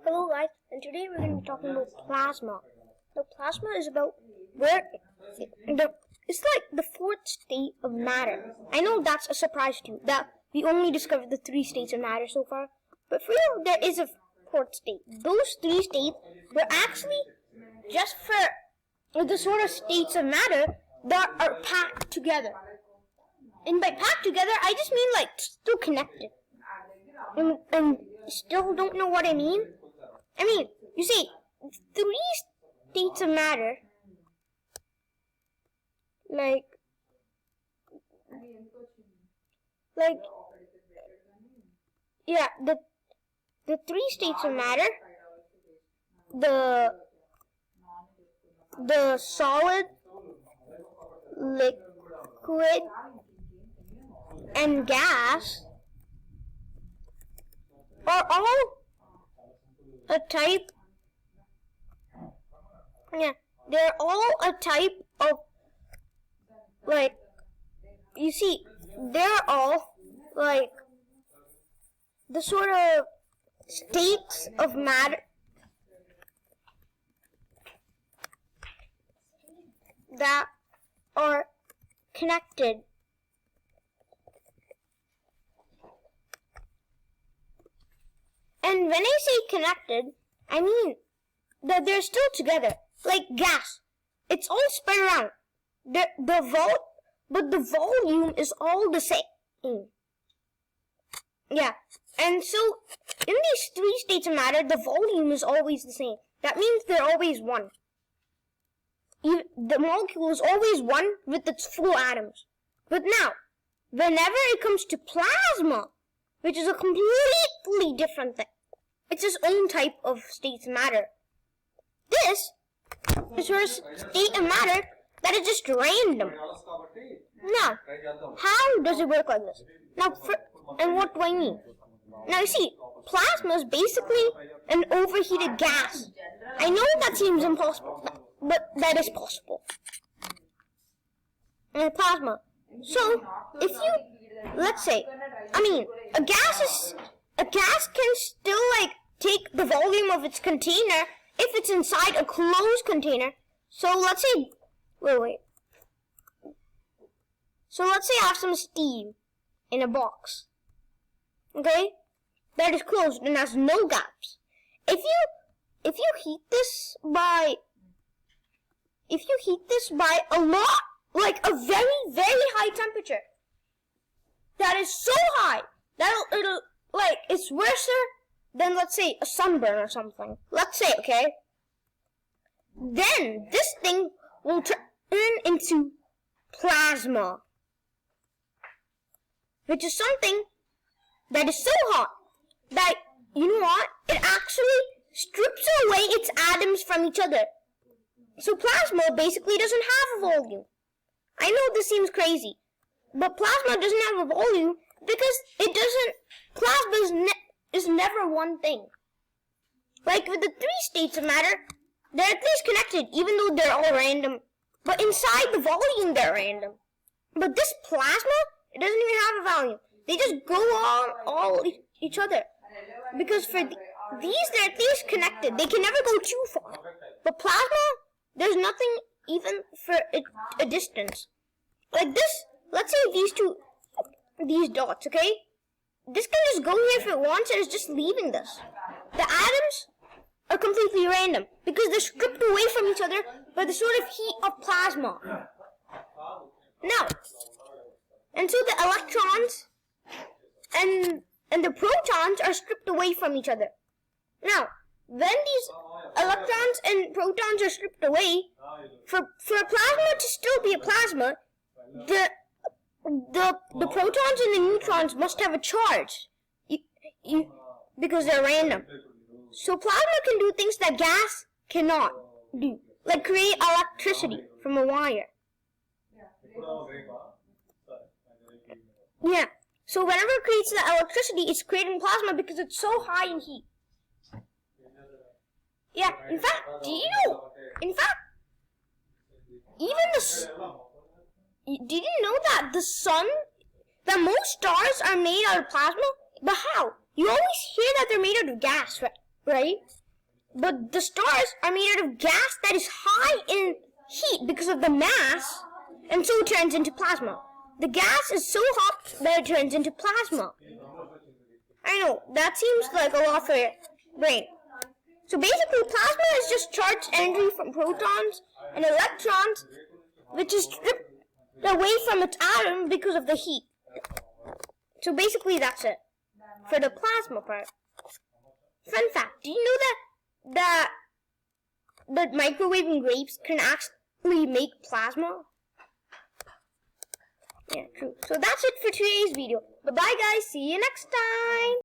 Hello guys, and today we're going to be talking about plasma. Now plasma is about it's like the fourth state of matter. I know that's a surprise to you, that we only discovered the three states of matter so far, but for you there is a fourth state. Those three states were actually just for the sort of states of matter that are packed together. And by packed together, I just mean like still connected. And still don't know what I mean? I mean, you see, three states of matter, like, yeah, the three states of matter, the solid, liquid, and gas are all a type. Yeah, they're all a type of, like, you see, they're all like the sort of states of matter that are connected. And when I say connected, I mean that they're still together, like gas. It's all spread around. But the volume is all the same. Yeah, and so in these three states of matter, the volume is always the same. That means they're always one. The molecule is always one with its full atoms. But now, whenever it comes to plasma, which is a completely different thing, it's its own type of states of matter. This is a state of matter that is just random. Now, how does it work like this? Now, and what do I mean? Now, you see, plasma is basically an overheated gas. I know that seems impossible, but that is possible. And plasma. So, if you, let's say, a gas can still take the volume of its container if it's inside a closed container. So let's say, So let's say I have some steam in a box, okay, that is closed and has no gaps. If you heat this by a lot, like a very, very high temperature, that is so high that it's worse than, let's say, a sunburn or something. Let's say, okay? Then this thing will turn into plasma, which is something that is so hot that, you know what? It actually strips away its atoms from each other. So plasma basically doesn't have a volume. I know this seems crazy, but plasma doesn't have a volume because plasma is never one thing. Like with the three states of matter, they're at least connected, even though they're all random. But inside the volume, they're random. But this plasma, it doesn't even have a volume. They just go on all each other. Because for these, they're at least connected. They can never go too far. But plasma, there's nothing even for a distance. Like this, let's say these dots, okay? This can just go here if it wants and it's just leaving this. The atoms are completely random because they're stripped away from each other by the sort of heat of plasma. Now, and so the electrons and the protons are stripped away from each other. Now, when these electrons and protons are stripped away, for a plasma to still be a plasma, the protons and the neutrons must have a charge because they're random. So plasma can do things that gas cannot do, like create electricity from a wire. Yeah. So whenever it creates the electricity, it's creating plasma because it's so high in heat. Yeah. In fact, did you know that the sun, that most stars are made out of plasma? But how? You always hear that they're made out of gas, right? But the stars are made out of gas that is high in heat because of the mass, and so it turns into plasma. The gas is so hot that it turns into plasma. I know, that seems like a lot for your brain. So basically, plasma is just charged energy from protons and electrons, which is stripped away from its atom because of the heat. So basically, that's it for the plasma part. Fun fact, do you know that microwaving grapes can actually make plasma? Yeah, true. So that's it for today's video. Bye-bye, guys. See you next time.